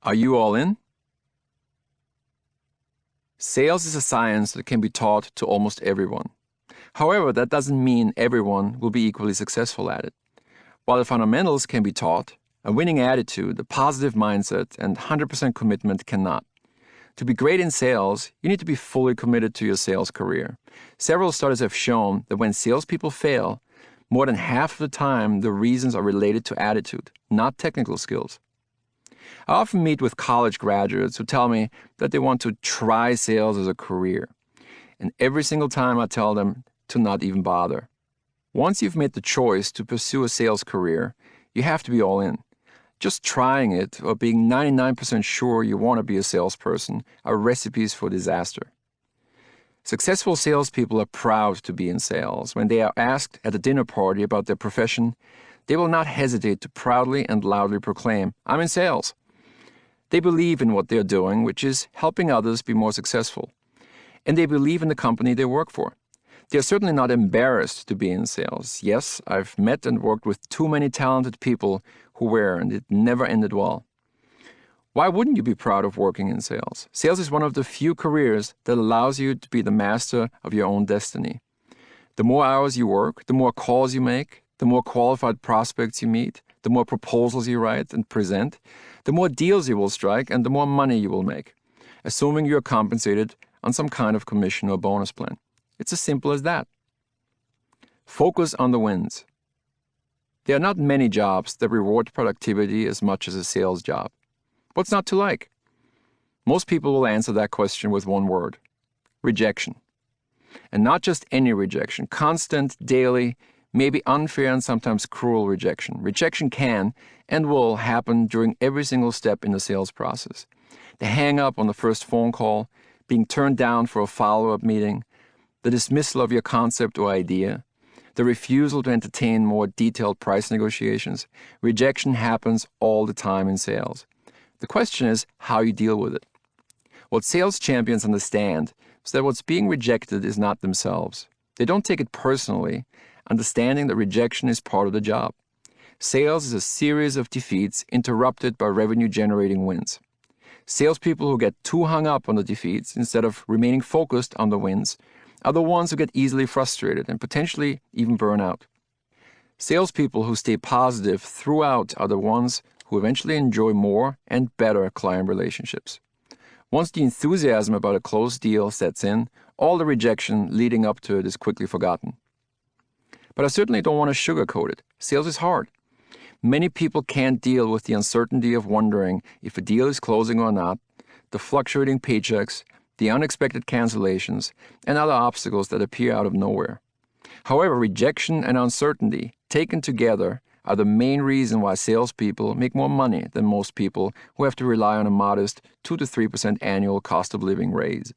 Are you all in? Sales is a science that can be taught to almost everyone. However, that doesn't mean everyone will be equally successful at it. While the fundamentals can be taught, a winning attitude, a positive mindset, and 100% commitment cannot. To be great in sales, you need to be fully committed to your sales career. Several studies have shown that when salespeople fail, more than half of the time the reasons are related to attitude, not technical skills. I often meet with college graduates who tell me that they want to try sales as a career. And every single time I tell them to not even bother. Once you've made the choice to pursue a sales career, you have to be all in. Just trying it or being 99% sure you want to be a salesperson are recipes for disaster. Successful salespeople are proud to be in sales. When they are asked at a dinner party about their profession, they will not hesitate to proudly and loudly proclaim, "I'm in sales." They believe in what they're doing, which is helping others be more successful. And they believe in the company they work for. They're certainly not embarrassed to be in sales. Yes, I've met and worked with too many talented people who were, and it never ended well. Why wouldn't you be proud of working in sales? Sales is one of the few careers that allows you to be the master of your own destiny. The more hours you work, the more calls you make, the more qualified prospects you meet, the more proposals you write and present, the more deals you will strike, and the more money you will make, assuming you are compensated on some kind of commission or bonus plan. It's as simple as that. Focus on the wins. There are not many jobs that reward productivity as much as a sales job. What's not to like? Most people will answer that question with one word: rejection. And not just any rejection, constant, daily, maybe unfair and sometimes cruel rejection. Rejection can and will happen during every single step in the sales process. The hang-up on the first phone call, being turned down for a follow-up meeting, the dismissal of your concept or idea, the refusal to entertain more detailed price negotiations. Rejection happens all the time in sales. The question is how you deal with it. What sales champions understand is that what's being rejected is not themselves. They don't take it personally, understanding that rejection is part of the job. Sales is a series of defeats interrupted by revenue-generating wins. Salespeople who get too hung up on the defeats instead of remaining focused on the wins are the ones who get easily frustrated and potentially even burn out. Salespeople who stay positive throughout are the ones who eventually enjoy more and better client relationships. Once the enthusiasm about a closed deal sets in, all the rejection leading up to it is quickly forgotten. But I certainly don't want to sugarcoat it. Sales is hard. Many people can't deal with the uncertainty of wondering if a deal is closing or not, the fluctuating paychecks, the unexpected cancellations, and other obstacles that appear out of nowhere. However, rejection and uncertainty, taken together, are the main reason why salespeople make more money than most people who have to rely on a modest 2 to 3% annual cost of living raise.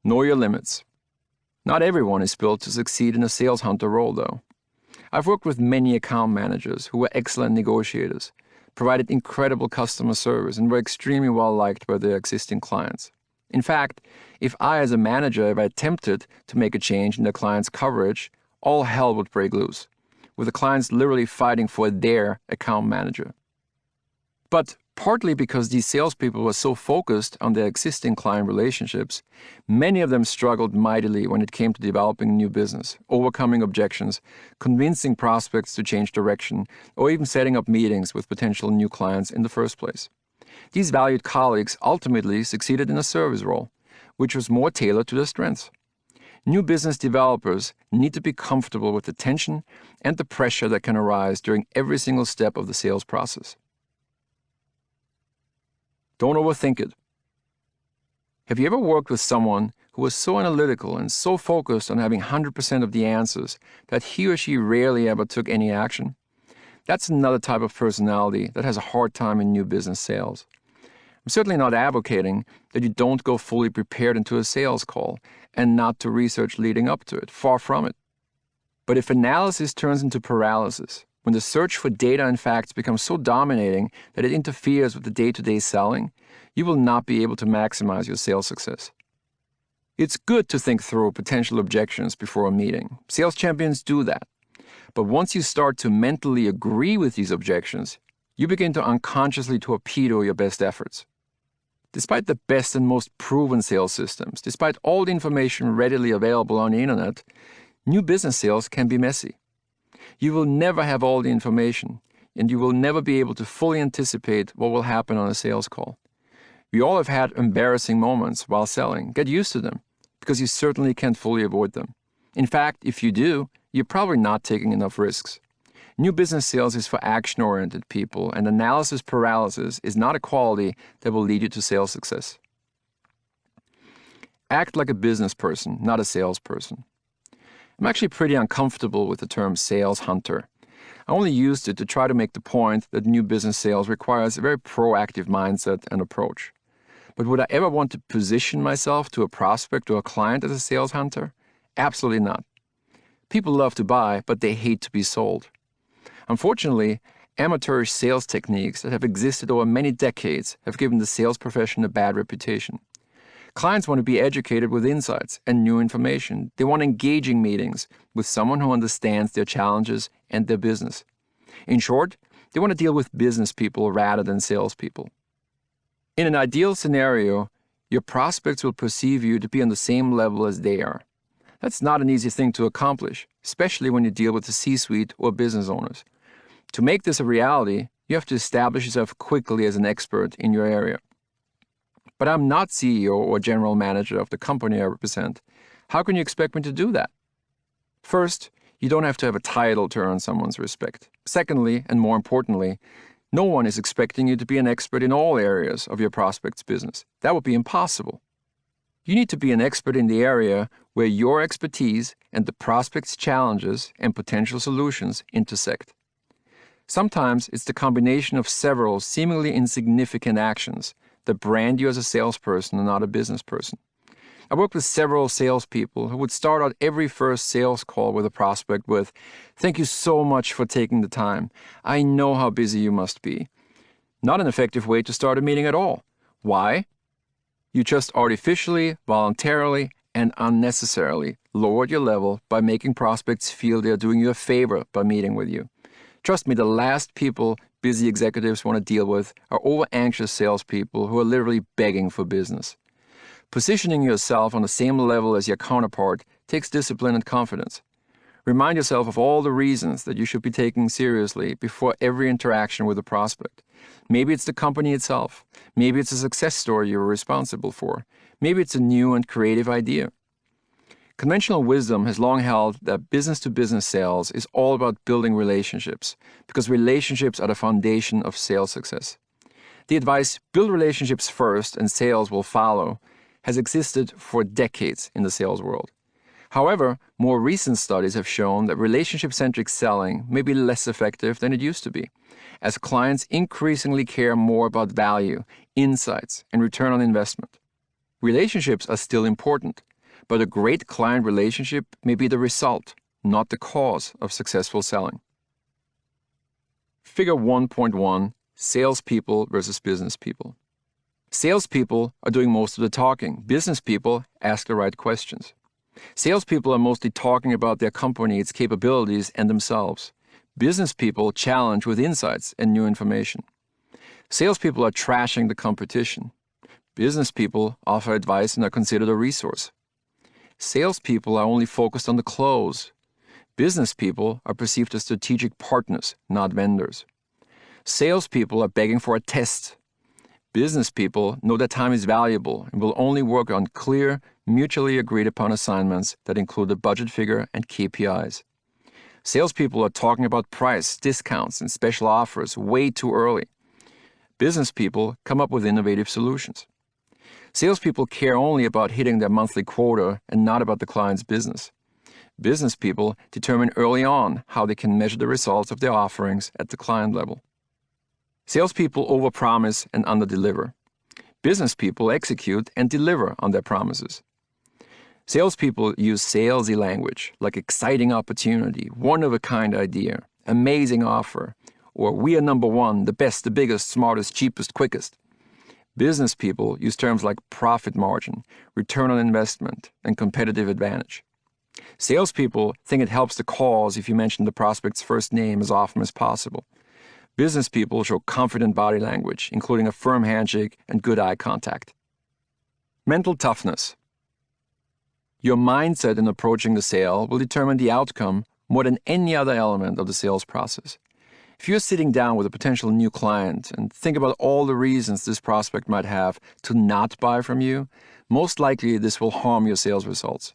Know your limits. Not everyone is built to succeed in a sales hunter role, though. I've worked with many account managers who were excellent negotiators, provided incredible customer service, and were extremely well liked by their existing clients. In fact, if I as a manager ever attempted to make a change in the client's coverage, all hell would break loose, with the clients literally fighting for their account manager. But partly because these salespeople were so focused on their existing client relationships, many of them struggled mightily when it came to developing new business, overcoming objections, convincing prospects to change direction, or even setting up meetings with potential new clients in the first place. These valued colleagues ultimately succeeded in a service role, which was more tailored to their strengths. New business developers need to be comfortable with the tension and the pressure that can arise during every single step of the sales process. Don't overthink it. Have you ever worked with someone who was so analytical and so focused on having 100% of the answers that he or she rarely ever took any action? That's another type of personality that has a hard time in new business sales. I'm certainly not advocating that you don't go fully prepared into a sales call and not to research leading up to it. Far from it. But if analysis turns into paralysis, when the search for data and facts becomes so dominating that it interferes with the day-to-day selling, you will not be able to maximize your sales success. It's good to think through potential objections before a meeting. Sales champions do that. But once you start to mentally agree with these objections, You begin to unconsciously torpedo your best efforts. Despite the best and most proven sales systems, despite all the information readily available on the internet, new business sales can be messy. You will never have all the information, and you will never be able to fully anticipate what will happen on a sales call. We all have had embarrassing moments while selling. Get used to them, because you certainly can't fully avoid them. In fact, if you do, you're probably not taking enough risks. New business sales is for action-oriented people, and analysis paralysis is not a quality that will lead you to sales success. Act like a business person, not a salesperson. I'm actually pretty uncomfortable with the term sales hunter. I only used it to try to make the point that new business sales requires a very proactive mindset and approach. But would I ever want to position myself to a prospect or a client as a sales hunter? Absolutely not. People love to buy, but they hate to be sold. Unfortunately, amateurish sales techniques that have existed over many decades have given the sales profession a bad reputation. Clients want to be educated with insights and new information. They want engaging meetings with someone who understands their challenges and their business. In short, they want to deal with business people rather than salespeople. In an ideal scenario, your prospects will perceive you to be on the same level as they are. That's not an easy thing to accomplish, especially when you deal with the C-suite or business owners. To make this a reality, you have to establish yourself quickly as an expert in your area. But I'm not CEO or general manager of the company I represent. How can you expect me to do that? First, you don't have to have a title to earn someone's respect. Secondly, and more importantly, no one is expecting you to be an expert in all areas of your prospect's business. That would be impossible. You need to be an expert in the area where your expertise and the prospect's challenges and potential solutions intersect. Sometimes it's the combination of several seemingly insignificant actions that brand you as a salesperson and not a business person. I worked with several salespeople who would start out every first sales call with a prospect with, "Thank you so much for taking the time. I know how busy you must be." Not an effective way to start a meeting at all. Why? You just artificially, voluntarily, and unnecessarily lowered your level by making prospects feel they're doing you a favor by meeting with you. Trust me, the last people busy executives want to deal with are over-anxious salespeople who are literally begging for business. Positioning yourself on the same level as your counterpart takes discipline and confidence. Remind yourself of all the reasons that you should be taken seriously before every interaction with a prospect. Maybe it's the company itself. Maybe it's a success story you're responsible for. Maybe it's a new and creative idea. Conventional wisdom has long held that business-to-business sales is all about building relationships, because relationships are the foundation of sales success. The advice, build relationships first and sales will follow, has existed for decades in the sales world. However, more recent studies have shown that relationship-centric selling may be less effective than it used to be, as clients increasingly care more about value, insights, and return on investment. Relationships are still important, but a great client relationship may be the result, not the cause of successful selling. Figure 1.1, salespeople versus business people. Salespeople are doing most of the talking. Business people ask the right questions. Salespeople are mostly talking about their company, its capabilities, and themselves. Business people challenge with insights and new information. Salespeople are trashing the competition. Business people offer advice and are considered a resource. Salespeople are only focused on the close. Business people are perceived as strategic partners, not vendors. Salespeople are begging for a test. Business people know that time is valuable and will only work on clear, mutually agreed upon assignments that include a budget figure and KPIs. Salespeople are talking about price, discounts, and special offers way too early. Business people come up with innovative solutions. Salespeople care only about hitting their monthly quota and not about the client's business. Business people determine early on how they can measure the results of their offerings at the client level. Salespeople overpromise and underdeliver. Business people execute and deliver on their promises. Salespeople use salesy language like exciting opportunity, one-of-a-kind idea, amazing offer, or we are number one, the best, the biggest, smartest, cheapest, quickest. Business people use terms like profit margin, return on investment, and competitive advantage. Salespeople think it helps the cause if you mention the prospect's first name as often as possible. Business people show confident body language, including a firm handshake and good eye contact. Mental toughness. Your mindset in approaching the sale will determine the outcome more than any other element of the sales process. If you're sitting down with a potential new client and think about all the reasons this prospect might have to not buy from you, most likely this will harm your sales results.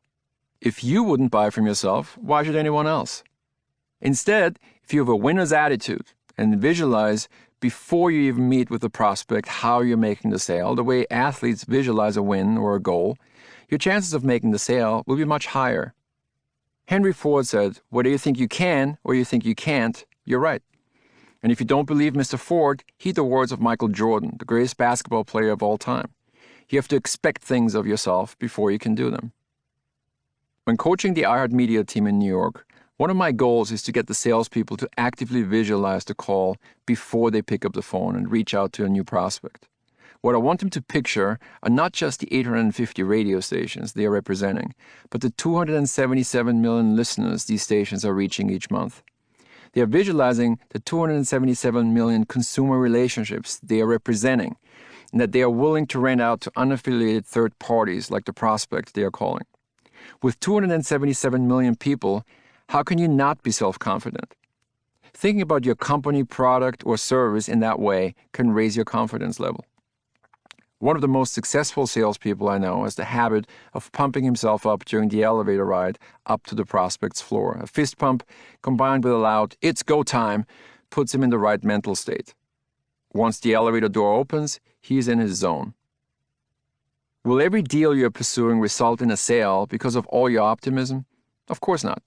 If you wouldn't buy from yourself, why should anyone else? Instead, if you have a winner's attitude and visualize before you even meet with the prospect how you're making the sale, the way athletes visualize a win or a goal, your chances of making the sale will be much higher. Henry Ford said, whether you think you can or you think you can't, you're right. And if you don't believe Mr. Ford, heed the words of Michael Jordan, the greatest basketball player of all time. You have to expect things of yourself before you can do them. When coaching the iHeartMedia team in New York, one of my goals is to get the salespeople to actively visualize the call before they pick up the phone and reach out to a new prospect. What I want them to picture are not just the 850 radio stations they are representing, but the 277 million listeners these stations are reaching each month. They are visualizing the 277 million consumer relationships they are representing, and that they are willing to rent out to unaffiliated third parties like the prospect they are calling. With 277 million people, how can you not be self-confident? Thinking about your company, product, or service in that way can raise your confidence level. One of the most successful salespeople I know has the habit of pumping himself up during the elevator ride up to the prospect's floor. A fist pump combined with a loud, "It's go time," puts him in the right mental state. Once the elevator door opens, he is in his zone. Will every deal you're pursuing result in a sale because of all your optimism? Of course not.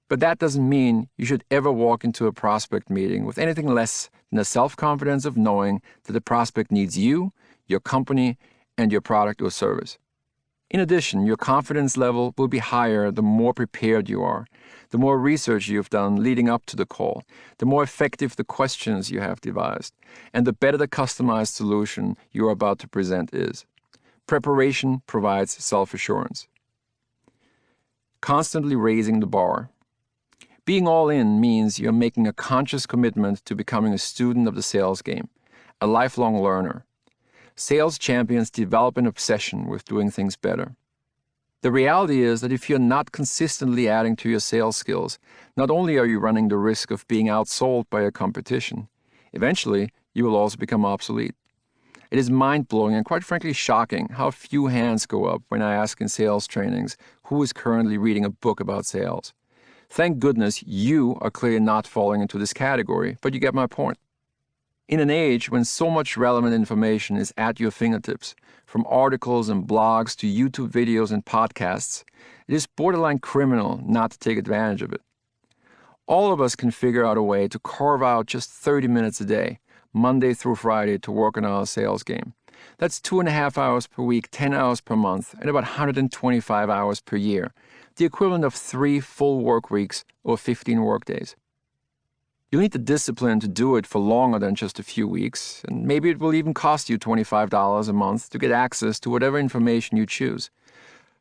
But that doesn't mean you should ever walk into a prospect meeting with anything less than the self-confidence of knowing that the prospect needs you, your company, and your product or service. In addition, your confidence level will be higher the more prepared you are, the more research you've done leading up to the call, the more effective the questions you have devised, and the better the customized solution you are about to present is. Preparation provides self-assurance. Constantly raising the bar. Being all in means you're making a conscious commitment to becoming a student of the sales game, a lifelong learner. Sales champions develop an obsession with doing things better. The reality is that if you're not consistently adding to your sales skills, not only are you running the risk of being outsold by your competition, eventually you will also become obsolete. It is mind-blowing and quite frankly shocking how few hands go up when I ask in sales trainings who is currently reading a book about sales. Thank goodness you are clearly not falling into this category, but you get my point. In an age when so much relevant information is at your fingertips, from articles and blogs to YouTube videos and podcasts, it is borderline criminal not to take advantage of it. All of us can figure out a way to carve out just 30 minutes a day, Monday through Friday, to work on our sales game. That's 2.5 hours per week, 10 hours per month, and about 125 hours per year, the equivalent of 3 full work weeks or 15 work days. You'll need the discipline to do it for longer than just a few weeks, and maybe it will even cost you $25 a month to get access to whatever information you choose.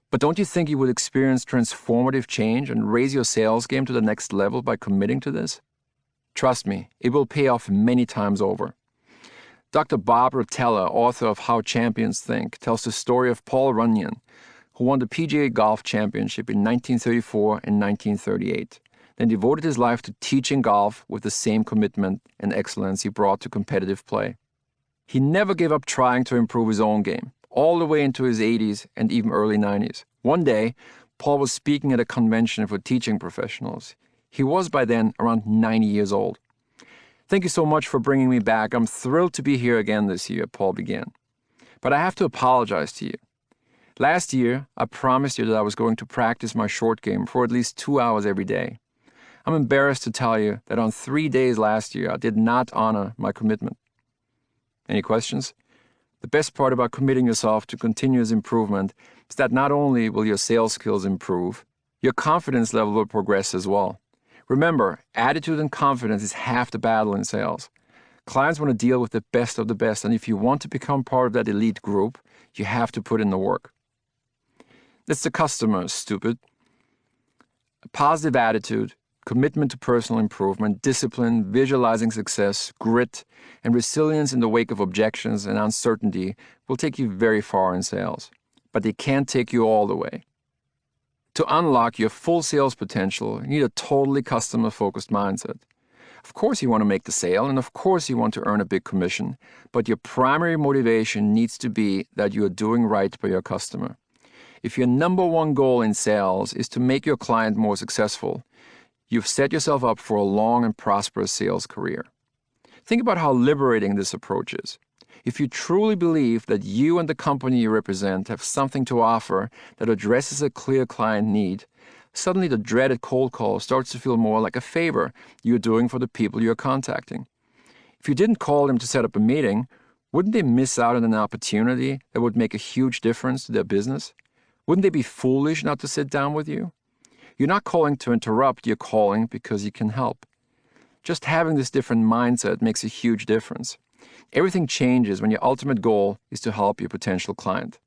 But don't you think you would experience transformative change and raise your sales game to the next level by committing to this? Trust me, it will pay off many times over. Dr. Bob Rotella, author of How Champions Think, tells the story of Paul Runyon, who won the PGA Golf Championship in 1934 and 1938. Then devoted his life to teaching golf with the same commitment and excellence he brought to competitive play. He never gave up trying to improve his own game, all the way into his 80s and even early 90s. One day, Paul was speaking at a convention for teaching professionals. He was by then around 90 years old. "Thank you so much for bringing me back. I'm thrilled to be here again this year," Paul began. "But I have to apologize to you. Last year, I promised you that I was going to practice my short game for at least 2 hours every day. I'm embarrassed to tell you that on 3 days last year, I did not honor my commitment." Any questions? The best part about committing yourself to continuous improvement is that not only will your sales skills improve, your confidence level will progress as well. Remember, attitude and confidence is half the battle in sales. Clients want to deal with the best of the best, and if you want to become part of that elite group, you have to put in the work. It's the customer, stupid. A positive attitude, commitment to personal improvement, discipline, visualizing success, grit, and resilience in the wake of objections and uncertainty will take you very far in sales. But they can't take you all the way. To unlock your full sales potential, you need a totally customer-focused mindset. Of course you want to make the sale, and of course you want to earn a big commission, but your primary motivation needs to be that you are doing right by your customer. If your number one goal in sales is to make your client more successful, you've set yourself up for a long and prosperous sales career. Think about how liberating this approach is. If you truly believe that you and the company you represent have something to offer that addresses a clear client need, suddenly the dreaded cold call starts to feel more like a favor you're doing for the people you're contacting. If you didn't call them to set up a meeting, wouldn't they miss out on an opportunity that would make a huge difference to their business? Wouldn't they be foolish not to sit down with you? You're not calling to interrupt, you're calling because you can help. Just having this different mindset makes a huge difference. Everything changes when your ultimate goal is to help your potential client.